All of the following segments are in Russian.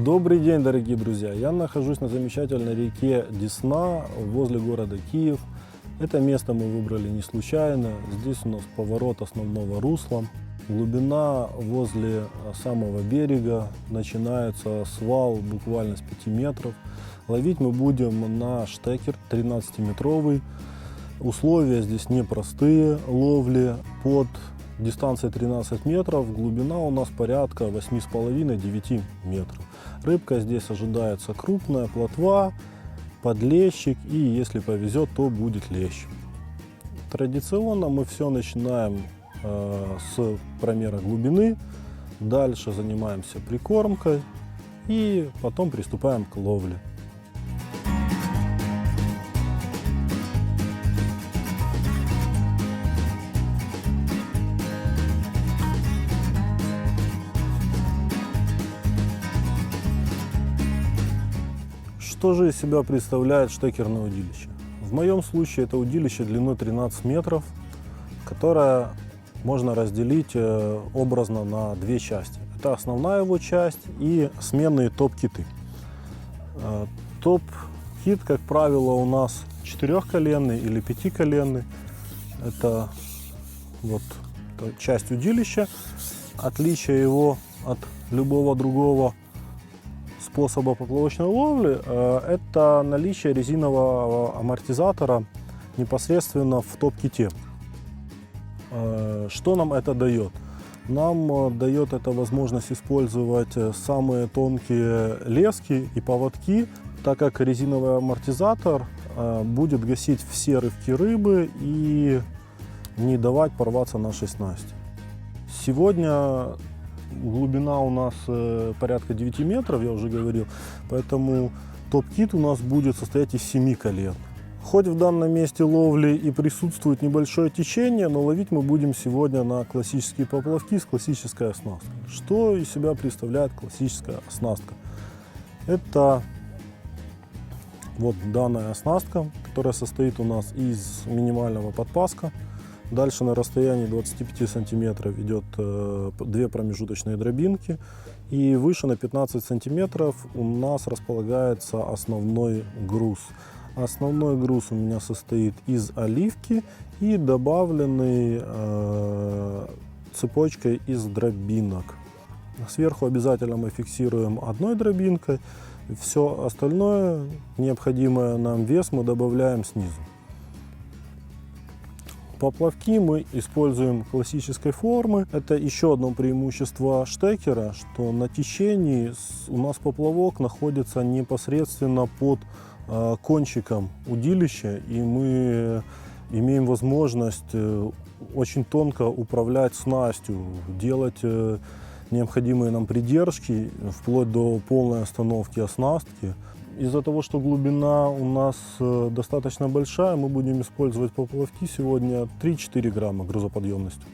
Добрый день, дорогие друзья! Я нахожусь на замечательной реке Десна возле города Киев. Это место мы выбрали не случайно. Здесь у нас поворот основного русла. Глубина возле самого берега. Начинается с вал буквально с 5 метров. Ловить мы будем на штекер 13-метровый. Условия здесь непростые ловли. Под дистанцией 13 метров, глубина у нас порядка 8,5-9 метров. Рыбка здесь ожидается крупная, плотва, подлещик и, если повезет, то будет лещ. Традиционно мы все начинаем с промера глубины, дальше занимаемся прикормкой и потом приступаем к ловле. Что же из себя представляет штекерное удилище? В моем случае это удилище длиной 13 метров, которое можно разделить образно на две части. Это основная его часть и сменные топ-киты. Топ-кит, как правило, у нас 4-коленный или 5-коленный. Это вот часть удилища. Отличие его от любого другого способа поплавочной ловли – это наличие резинового амортизатора непосредственно в топ-ките. Что нам это дает? Нам дает это возможность использовать самые тонкие лески и поводки, так как резиновый амортизатор будет гасить все рывки рыбы и не давать порваться нашей снасти. Сегодня глубина у нас порядка 9 метров, я уже говорил, поэтому топ-кит у нас будет состоять из 7 колен. Хоть в данном месте ловли и присутствует небольшое течение, но ловить мы будем сегодня на классические поплавки с классической оснасткой. Что из себя представляет классическая оснастка? Это вот данная оснастка, которая состоит у нас из минимального подпаска. Дальше на расстоянии 25 сантиметров идет 2 промежуточные дробинки. И выше на 15 сантиметров у нас располагается основной груз. Основной груз у меня состоит из оливки и добавленный цепочкой из дробинок. Сверху обязательно мы фиксируем одной дробинкой. Все остальное, необходимое нам вес, мы добавляем снизу. Поплавки мы используем классической формы. Это еще одно преимущество штекера, что на течении у нас поплавок находится непосредственно под кончиком удилища, и мы имеем возможность очень тонко управлять снастью, делать необходимые нам придержки, вплоть до полной остановки оснастки. Из-за того, что глубина у нас достаточно большая, мы будем использовать поплавки сегодня 3-4 грамма грузоподъемностью.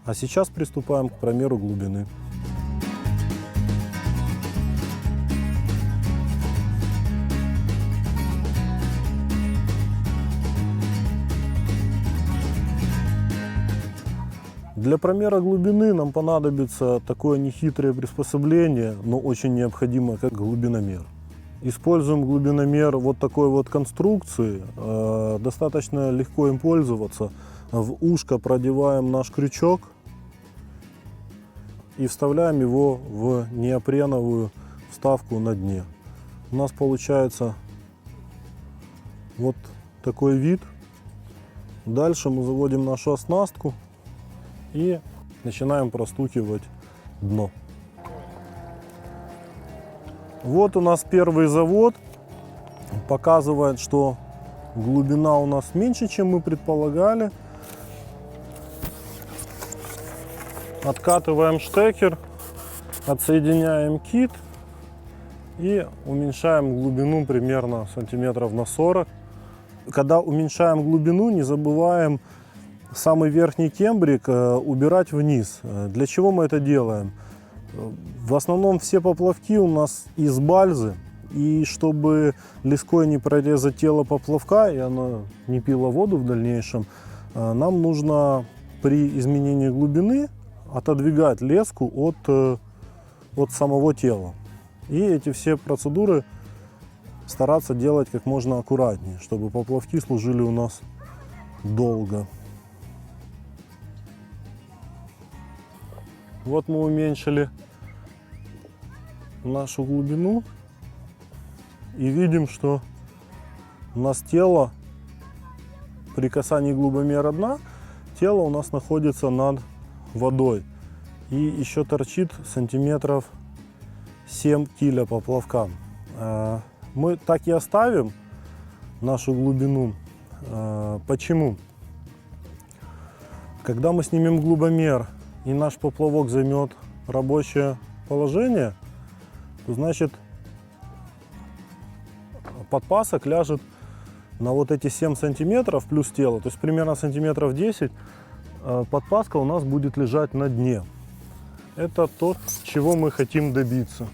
А сейчас приступаем к промеру глубины. Для промера глубины нам понадобится такое нехитрое приспособление, но очень необходимое, как глубиномер. Используем глубиномер вот такой вот конструкции. Достаточно легко им пользоваться. В ушко продеваем наш крючок и вставляем его в неопреновую вставку на дне. У нас получается вот такой вид. Дальше мы заводим нашу оснастку и начинаем простукивать дно. Вот у нас первый завод, показывает, что глубина у нас меньше, чем мы предполагали. Откатываем штекер, отсоединяем кит и уменьшаем глубину примерно сантиметров на 40. Когда уменьшаем глубину, не забываем самый верхний кембрик убирать вниз. Для чего мы это делаем? В основном все поплавки у нас из бальзы, и чтобы леской не прорезать тело поплавка и оно не пило воду в дальнейшем, нам нужно при изменении глубины отодвигать леску от самого тела. И эти все процедуры стараться делать как можно аккуратнее, чтобы поплавки служили у нас долго. Вот мы уменьшили нашу глубину и видим, что у нас тело при касании глубомера дна, тело у нас находится над водой и еще торчит сантиметров 7 киля поплавкам. Мы так и оставим нашу глубину. Почему? Когда мы снимем глубомер и наш поплавок займет рабочее положение, то значит подпасок ляжет на вот эти 7 сантиметров плюс тело, то есть примерно сантиметров 10 подпаска у нас будет лежать на дне. Это то, чего мы хотим добиться.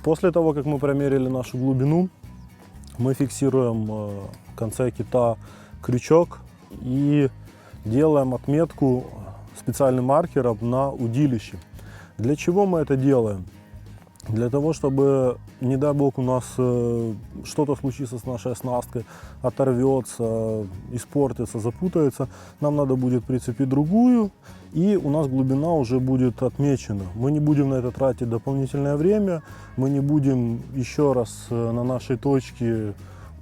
После того, как мы промерили нашу глубину, мы фиксируем в конце кита крючок и делаем отметку специальным маркером на удилище. Для чего мы это делаем? Для того, чтобы, не дай бог, у нас что-то случится с нашей оснасткой, оторвется, испортится, запутается, нам надо будет прицепить другую, и у нас глубина уже будет отмечена. Мы не будем на это тратить дополнительное время, мы не будем еще раз на нашей точке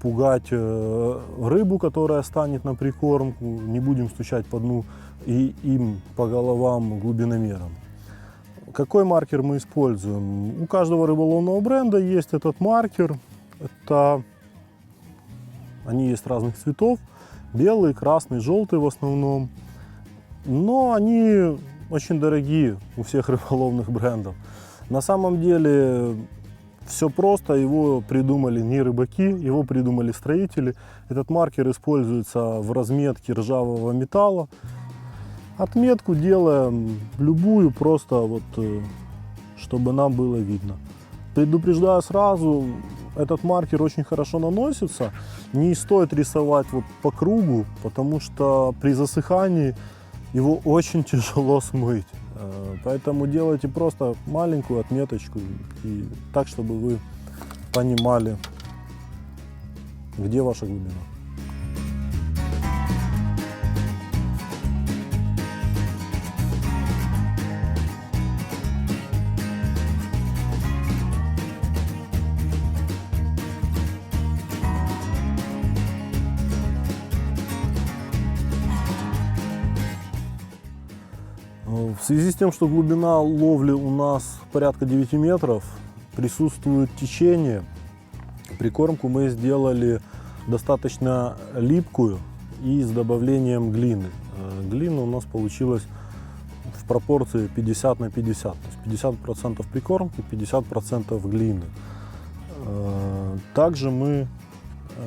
пугать рыбу, которая станет на прикормку, не будем стучать по дну и им по головам глубиномером. Какой маркер мы используем? У каждого рыболовного бренда есть этот маркер. Они есть разных цветов. Белый, красный, желтый в основном. Но они очень дорогие у всех рыболовных брендов. На самом деле все просто. Его придумали не рыбаки, его придумали строители. Этот маркер используется в разметке ржавого металла. Отметку делаем любую, просто вот, чтобы нам было видно. Предупреждаю сразу, этот маркер очень хорошо наносится. Не стоит рисовать вот по кругу, потому что при засыхании его очень тяжело смыть. Поэтому делайте просто маленькую отметочку, и так, чтобы вы понимали, где ваша глубина. В связи с тем, что глубина ловли у нас порядка 9 метров, присутствует течение, прикормку мы сделали достаточно липкую и с добавлением глины. Глина у нас получилась в пропорции 50 на 50, то есть 50% прикормки, 50% глины. Также мы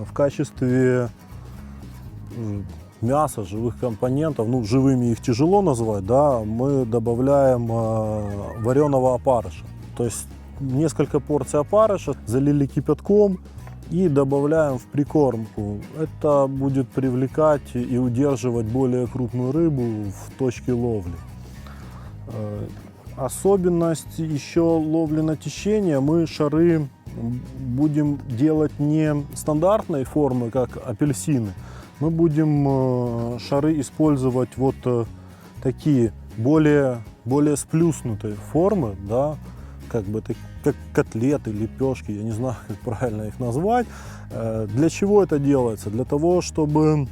в качестве мяса, живых компонентов, ну живыми их тяжело назвать, да, мы добавляем вареного опарыша. То есть несколько порций опарыша залили кипятком и добавляем в прикормку. Это будет привлекать и удерживать более крупную рыбу в точке ловли. Особенность еще ловли на течение: мы шары будем делать не стандартной формы, как апельсины. Мы будем шары использовать вот такие более сплюснутые формы, да, как котлеты, лепешки, я не знаю, как правильно их назвать. Для чего это делается? Для того, чтобы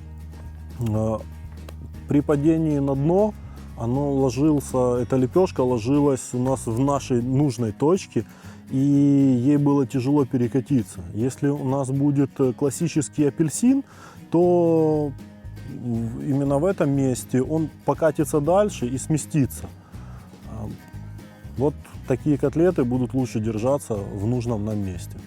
при падении на дно эта лепешка ложилась у нас в нашей нужной точке, и ей было тяжело перекатиться. Если у нас будет классический апельсин, то именно в этом месте он покатится дальше и сместится. Вот такие котлеты будут лучше держаться в нужном нам месте.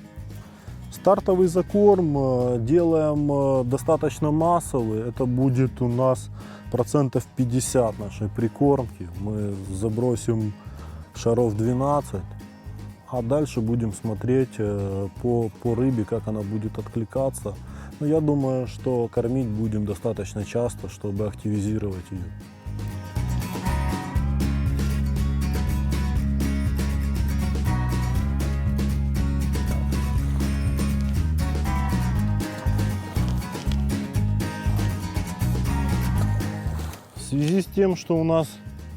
Стартовый закорм делаем достаточно массовый. Это будет у нас процентов 50 нашей прикормки. Мы забросим шаров 12, а дальше будем смотреть по рыбе, как она будет откликаться. Но я думаю, что кормить будем достаточно часто, чтобы активизировать ее. В связи с тем, что у нас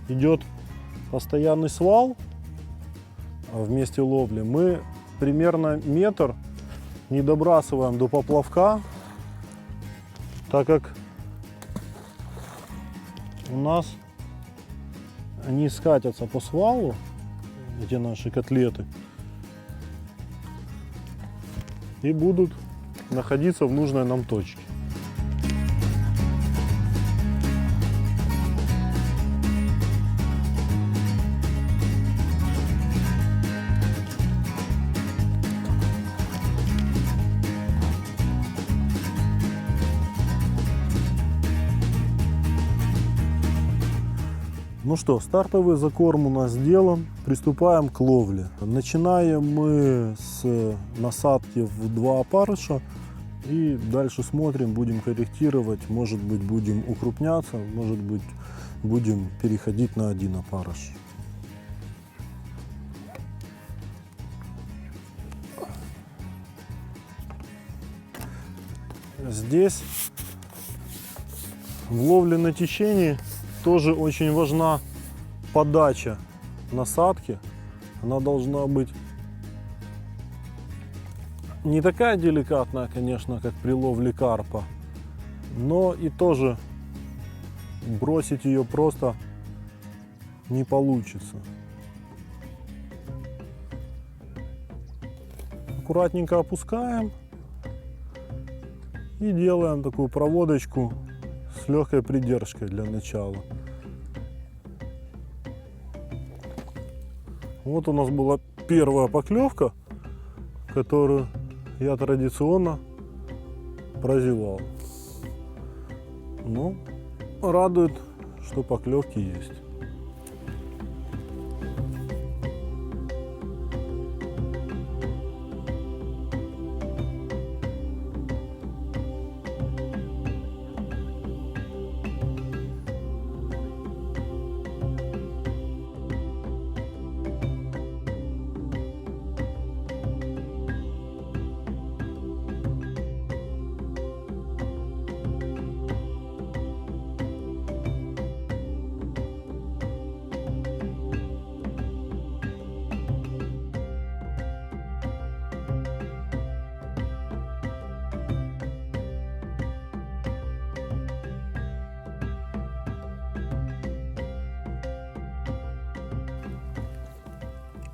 идет постоянный свал в месте ловли, мы примерно метр не добрасываем до поплавка, так как у нас они скатятся по свалу, эти наши котлеты, и будут находиться в нужной нам точке. Ну что, стартовый закорм у нас сделан. Приступаем к ловле. Начинаем мы с насадки в 2 опарыша. И дальше смотрим, будем корректировать. Может быть, будем укрупняться, может быть, будем переходить на 1 опарыш. Здесь в ловле на течении тоже очень важна подача насадки. Она должна быть не такая деликатная, конечно, как при ловле карпа, но и тоже бросить ее просто не получится. Аккуратненько опускаем и делаем такую проводочку с легкой придержкой для начала. Вот у нас была первая поклевка, которую я традиционно прозевал. Ну, радует, что поклевки есть.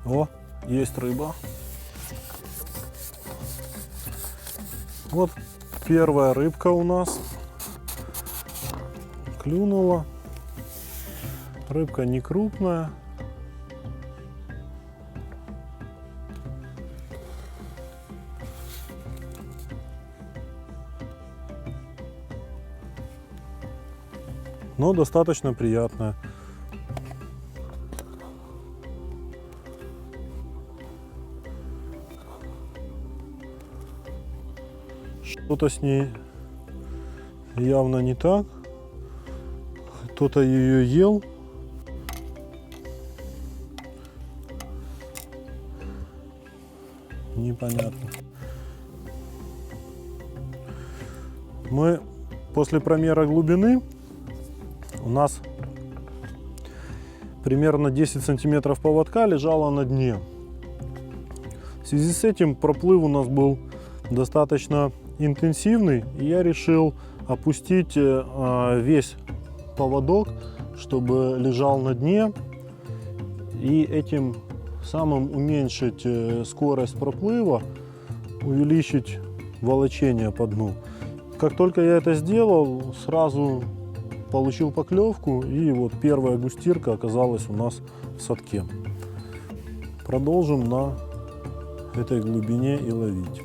О, есть рыба. Вот первая рыбка у нас клюнула. Рыбка не крупная. Но достаточно приятная. Что-то с ней явно не так. Кто-то ее ел. Непонятно. Мы после промера глубины у нас примерно 10 сантиметров поводка лежало на дне. В связи с этим проплыв у нас был достаточно интенсивный, и я решил опустить весь поводок, чтобы лежал на дне, и этим самым уменьшить скорость проплыва, увеличить волочение по дну. Как только я это сделал, сразу получил поклевку, и вот первая густирка оказалась у нас в садке. Продолжим на этой глубине и ловить.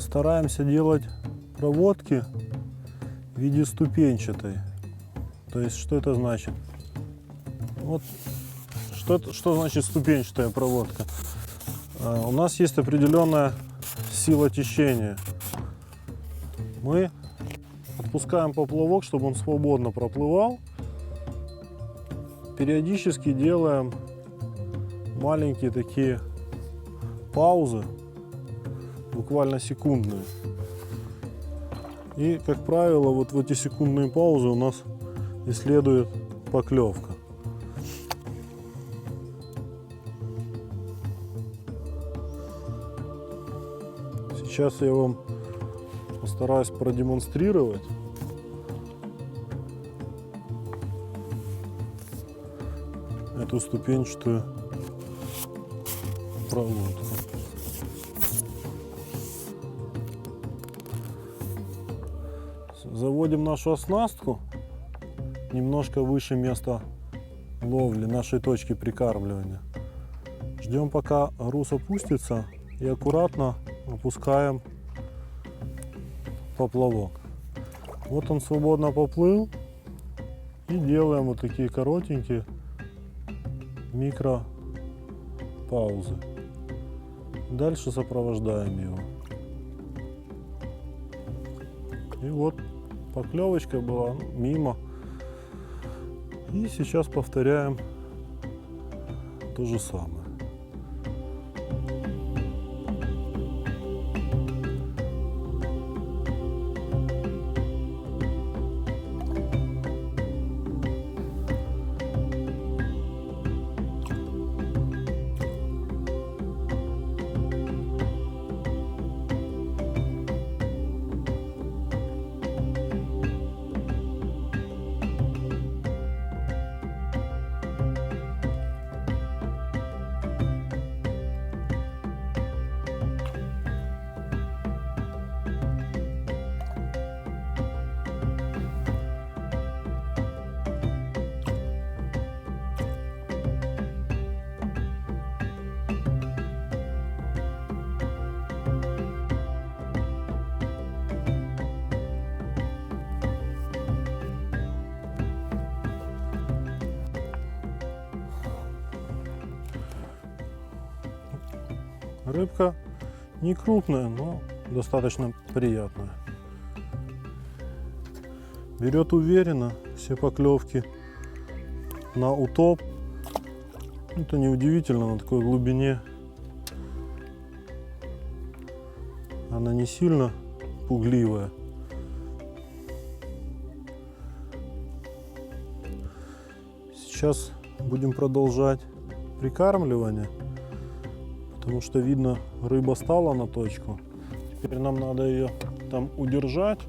стараемся делать проводки в виде ступенчатой. То есть, что это значит? Вот, что значит ступенчатая проводка? У нас есть определенная сила течения. Мы отпускаем поплавок, чтобы он свободно проплывал. Периодически делаем маленькие такие паузы, буквально секундные. И, как правило, вот в эти секундные паузы у нас и следует поклевка. Сейчас я вам постараюсь продемонстрировать. Эту ступенчатую проводку. Заводим нашу оснастку немножко выше места ловли, нашей точки прикармливания. Ждем, пока груз опустится, и аккуратно опускаем поплавок. Вот он свободно поплыл, и делаем вот такие коротенькие микро паузы. Дальше сопровождаем его. И вот поклевочка была мимо. И сейчас повторяем то же самое. Рыбка не крупная, но достаточно приятная. Берет уверенно, все поклевки на утоп. Это неудивительно, на такой глубине она не сильно пугливая. Сейчас будем продолжать прикармливание, потому что видно, рыба стала на точку. Теперь нам надо ее там удержать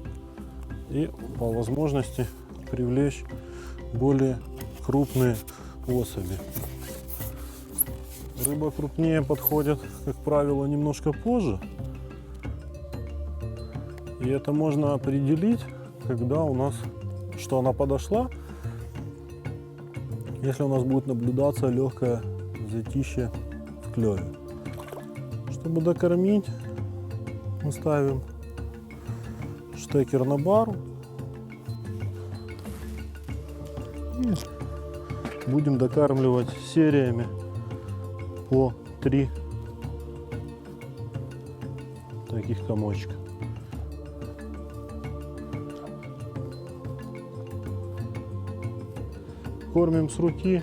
и по возможности привлечь более крупные особи. Рыба крупнее подходит, как правило, немножко позже. И это можно определить, когда у нас, что она подошла, если у нас будет наблюдаться легкое затишье в клеве. Чтобы докормить, мы ставим штекер на бару и будем докармливать сериями по 3 таких комочка. Кормим с руки.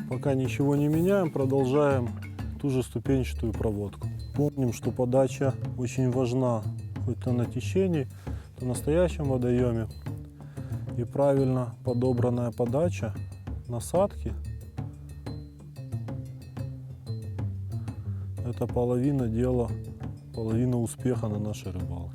Пока ничего не меняем, продолжаем ту же ступенчатую проводку. Помним, что подача очень важна, хоть то на течении, то в настоящем водоеме. И правильно подобранная подача насадки — это половина дела, половина успеха на нашей рыбалке.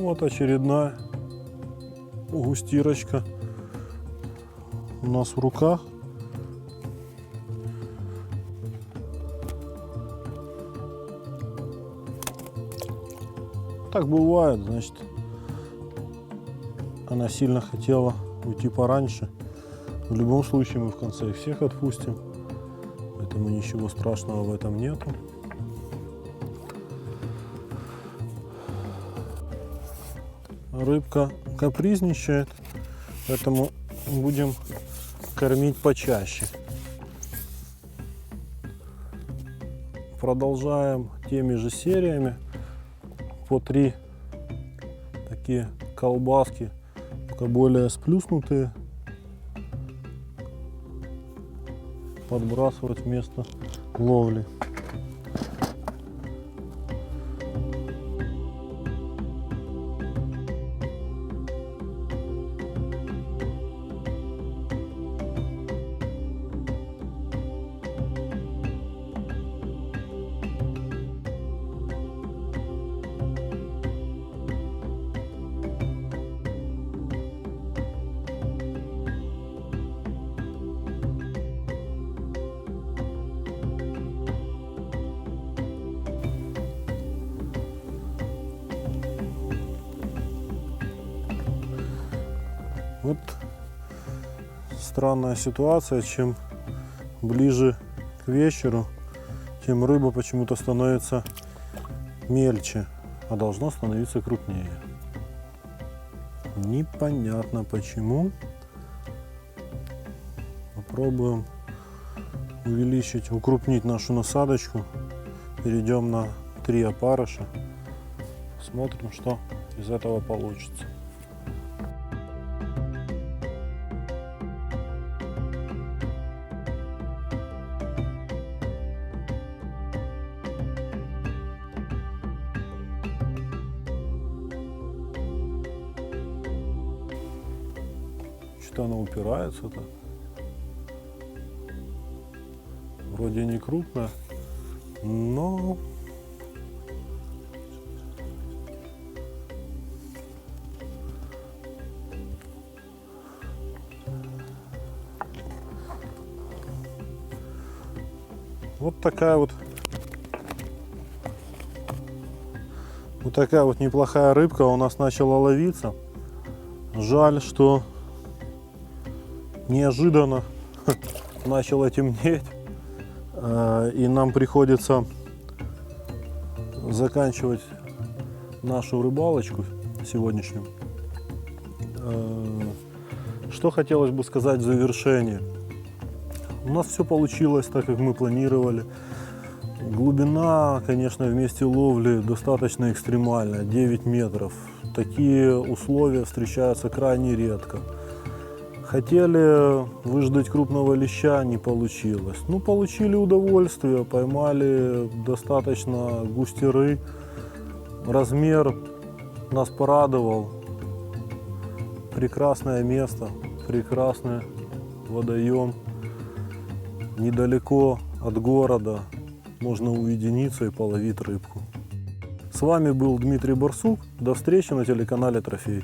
Вот очередная густирочка у нас в руках. Так бывает, значит, она сильно хотела уйти пораньше. В любом случае мы в конце их всех отпустим, поэтому ничего страшного в этом нету. Рыбка капризничает, поэтому будем кормить почаще. Продолжаем теми же сериями. По 3 такие колбаски, только более сплюснутые, подбрасывать вместо ловли. Вот странная ситуация, чем ближе к вечеру, тем рыба почему-то становится мельче, а должно становиться крупнее. Непонятно почему. Попробуем увеличить, укрупнить нашу насадочку. Перейдем на 3 опарыша. Смотрим, что из этого получится. Что-то она упирается-то. Вроде не крупная, но вот такая вот неплохая рыбка у нас начала ловиться. Жаль, что неожиданно начало темнеть, и нам приходится заканчивать нашу рыбалочку сегодняшнюю. Что хотелось бы сказать в завершение. У нас все получилось так, как мы планировали. Глубина, конечно, в месте ловли достаточно экстремальная, 9 метров. Такие условия встречаются крайне редко. Хотели выждать крупного леща, не получилось. Ну, получили удовольствие, поймали достаточно густеры. Размер нас порадовал. Прекрасное место, прекрасный водоем. Недалеко от города можно уединиться и половить рыбку. С вами был Дмитрий Барсук. До встречи на телеканале Трофей.